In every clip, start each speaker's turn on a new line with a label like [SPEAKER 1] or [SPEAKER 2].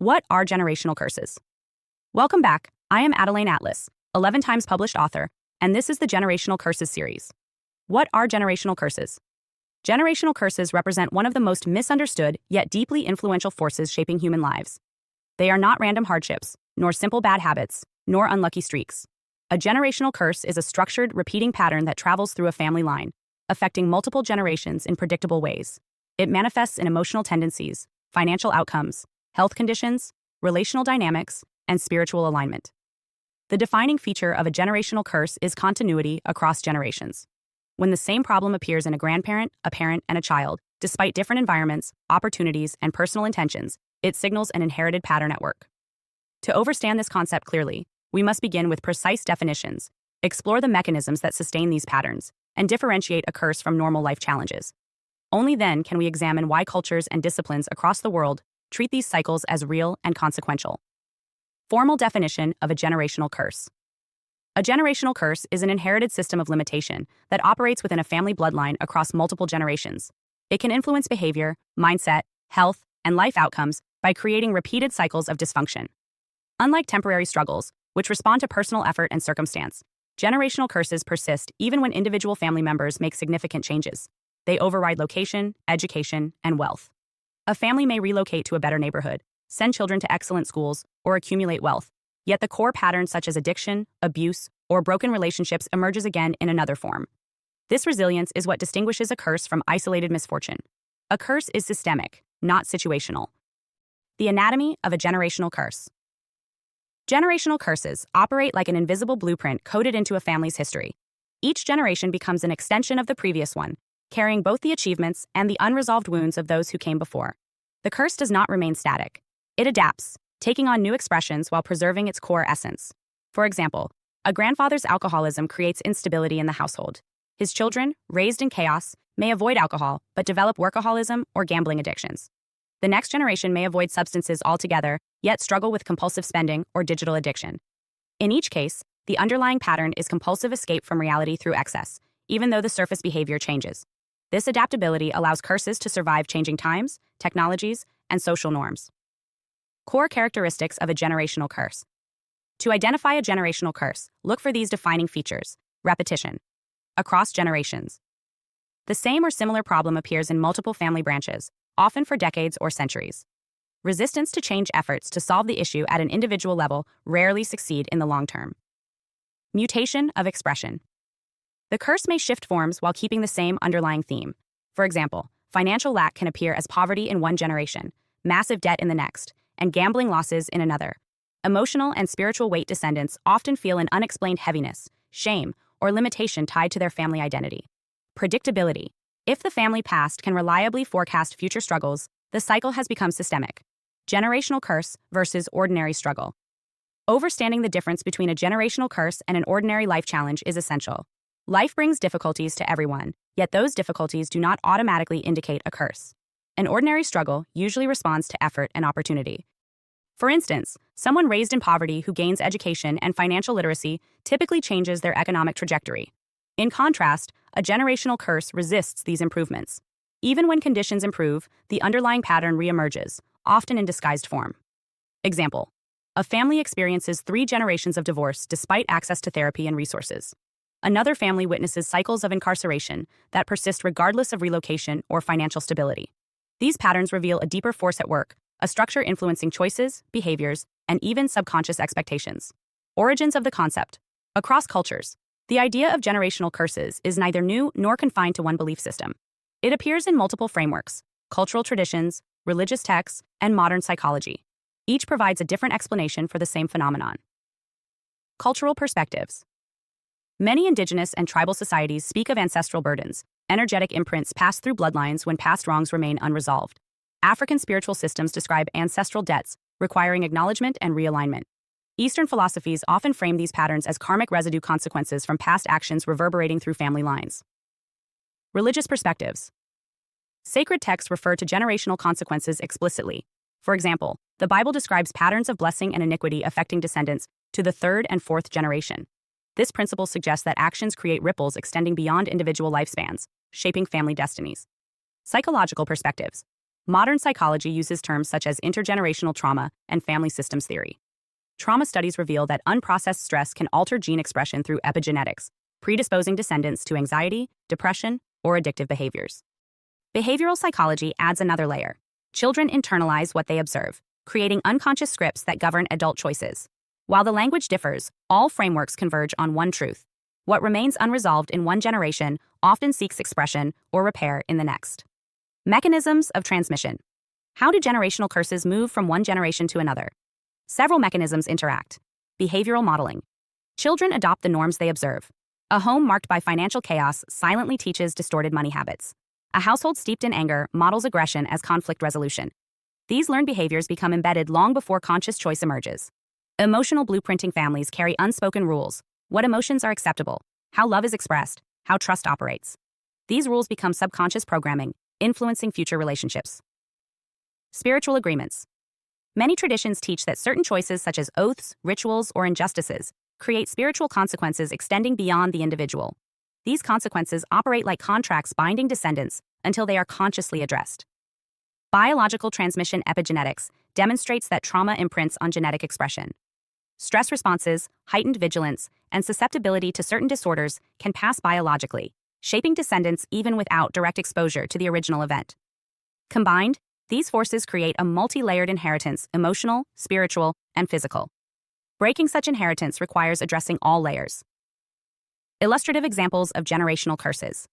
[SPEAKER 1] What are generational curses? Welcome back. I am Adeline Atlas, 11 times published author, and this is the Generational Curses series. What are generational curses? Generational curses represent one of the most misunderstood yet deeply influential forces shaping human lives. They are not random hardships, nor simple bad habits, nor unlucky streaks. A generational curse is a structured, repeating pattern that travels through a family line, affecting multiple generations in predictable ways. It manifests in emotional tendencies, financial outcomes, health conditions, relational dynamics, and spiritual alignment. The defining feature of a generational curse is continuity across generations. When the same problem appears in a grandparent, a parent, and a child, despite different environments, opportunities, and personal intentions, it signals an inherited pattern at work. To understand this concept clearly, we must begin with precise definitions, explore the mechanisms that sustain these patterns, and differentiate a curse from normal life challenges. Only then can we examine why cultures and disciplines across the world treat these cycles as real and consequential. Formal definition of a generational curse. A generational curse is an inherited system of limitation that operates within a family bloodline across multiple generations. It can influence behavior, mindset, health, and life outcomes by creating repeated cycles of dysfunction. Unlike temporary struggles, which respond to personal effort and circumstance, generational curses persist even when individual family members make significant changes. They override location, education, and wealth. A family may relocate to a better neighborhood, send children to excellent schools, or accumulate wealth, yet the core patterns such as addiction, abuse, or broken relationships emerges again in another form. This resilience is what distinguishes a curse from isolated misfortune. A curse is systemic, not situational. The anatomy of a generational curse. Generational curses operate like an invisible blueprint coded into a family's history. Each generation becomes an extension of the previous one, carrying both the achievements and the unresolved wounds of those who came before. The curse does not remain static. It adapts, taking on new expressions while preserving its core essence. For example, a grandfather's alcoholism creates instability in the household. His children, raised in chaos, may avoid alcohol but develop workaholism or gambling addictions. The next generation may avoid substances altogether, yet struggle with compulsive spending or digital addiction. In each case, the underlying pattern is compulsive escape from reality through excess, even though the surface behavior changes. This adaptability allows curses to survive changing times, technologies, and social norms. Core characteristics of a generational curse. To identify a generational curse, look for these defining features. Repetition. Across generations. The same or similar problem appears in multiple family branches, often for decades or centuries. Resistance to change efforts to solve the issue at an individual level rarely succeed in the long term. Mutation of expression. The curse may shift forms while keeping the same underlying theme. For example, financial lack can appear as poverty in one generation, massive debt in the next, and gambling losses in another. Emotional and spiritual weight descendants often feel an unexplained heaviness, shame, or limitation tied to their family identity. Predictability. If the family past can reliably forecast future struggles, the cycle has become systemic. Generational curse versus ordinary struggle. Understanding the difference between a generational curse and an ordinary life challenge is essential. Life brings difficulties to everyone, yet those difficulties do not automatically indicate a curse. An ordinary struggle usually responds to effort and opportunity. For instance, someone raised in poverty who gains education and financial literacy typically changes their economic trajectory. In contrast, a generational curse resists these improvements. Even when conditions improve, the underlying pattern reemerges, often in disguised form. Example: a family experiences 3 generations of divorce despite access to therapy and resources. Another family witnesses cycles of incarceration that persist regardless of relocation or financial stability. These patterns reveal a deeper force at work, a structure influencing choices, behaviors, and even subconscious expectations. Origins of the concept. Across cultures, the idea of generational curses is neither new nor confined to one belief system. It appears in multiple frameworks: cultural traditions, religious texts, and modern psychology. Each provides a different explanation for the same phenomenon. Cultural perspectives. Many indigenous and tribal societies speak of ancestral burdens, energetic imprints passed through bloodlines when past wrongs remain unresolved. African spiritual systems describe ancestral debts, requiring acknowledgement and realignment. Eastern philosophies often frame these patterns as karmic residue consequences from past actions reverberating through family lines. Religious perspectives. Sacred texts refer to generational consequences explicitly. For example, the Bible describes patterns of blessing and iniquity affecting descendants to the 3rd and 4th generation. This principle suggests that actions create ripples extending beyond individual lifespans, shaping family destinies. Psychological perspectives. Modern psychology uses terms such as intergenerational trauma and family systems theory. Trauma studies reveal that unprocessed stress can alter gene expression through epigenetics, predisposing descendants to anxiety, depression, or addictive behaviors. Behavioral psychology adds another layer. Children internalize what they observe, creating unconscious scripts that govern adult choices. While the language differs, all frameworks converge on one truth. What remains unresolved in one generation often seeks expression or repair in the next. Mechanisms of transmission. How do generational curses move from one generation to another? Several mechanisms interact. Behavioral modeling. Children adopt the norms they observe. A home marked by financial chaos silently teaches distorted money habits. A household steeped in anger models aggression as conflict resolution. These learned behaviors become embedded long before conscious choice emerges. Emotional blueprinting. Families carry unspoken rules: what emotions are acceptable, how love is expressed, how trust operates. These rules become subconscious programming, influencing future relationships. Spiritual agreements. Many traditions teach that certain choices such as oaths, rituals, or injustices create spiritual consequences extending beyond the individual. These consequences operate like contracts binding descendants until they are consciously addressed. Biological transmission. Epigenetics demonstrates that trauma imprints on genetic expression. Stress responses, heightened vigilance, and susceptibility to certain disorders can pass biologically, shaping descendants even without direct exposure to the original event. Combined, these forces create a multi-layered inheritance: emotional, spiritual, and physical. Breaking such inheritance requires addressing all layers. Illustrative examples of generational curses.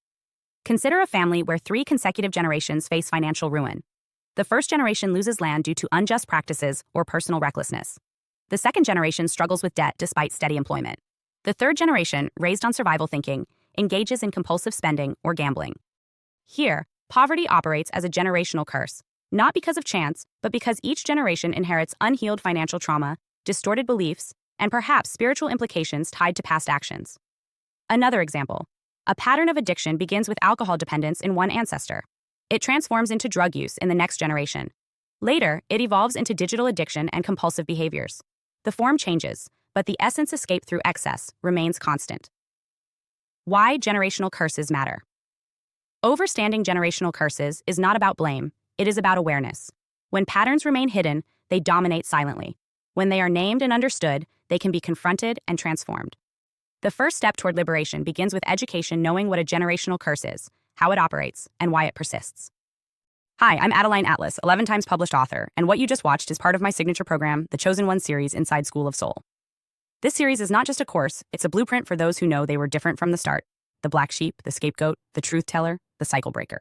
[SPEAKER 1] Consider a family where 3 consecutive generations face financial ruin. The first generation loses land due to unjust practices or personal recklessness. The second generation struggles with debt despite steady employment. The third generation, raised on survival thinking, engages in compulsive spending or gambling. Here, poverty operates as a generational curse, not because of chance, but because each generation inherits unhealed financial trauma, distorted beliefs, and perhaps spiritual implications tied to past actions. Another example. A pattern of addiction begins with alcohol dependence in one ancestor. It transforms into drug use in the next generation. Later, it evolves into digital addiction and compulsive behaviors. The form changes, but the essence escaped through excess remains constant. Why generational curses matter. Overstanding generational curses is not about blame, it is about awareness. When patterns remain hidden, they dominate silently. When they are named and understood, they can be confronted and transformed. The first step toward liberation begins with education, knowing what a generational curse is, how it operates, and why it persists. Hi, I'm Adeline Atlas, 11 times published author, and what you just watched is part of my signature program, the Chosen One series inside School of Soul. This series is not just a course, it's a blueprint for those who know they were different from the start: the black sheep, the scapegoat, the truth teller, the cycle breaker.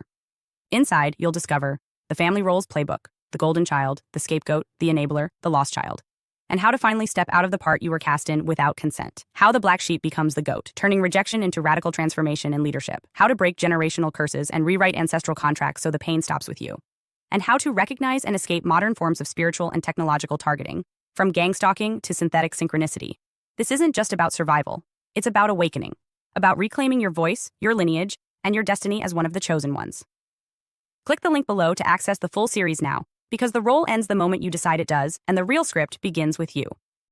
[SPEAKER 1] Inside, you'll discover the family roles playbook, the golden child, the scapegoat, the enabler, the lost child, and how to finally step out of the part you were cast in without consent. How the black sheep becomes the goat, turning rejection into radical transformation and leadership. How to break generational curses and rewrite ancestral contracts so the pain stops with you. And how to recognize and escape modern forms of spiritual and technological targeting, from gang stalking to synthetic synchronicity. This isn't just about survival. It's about awakening, about reclaiming your voice, your lineage, and your destiny as one of the chosen ones. Click the link below to access the full series now, because the role ends the moment you decide it does, and the real script begins with you.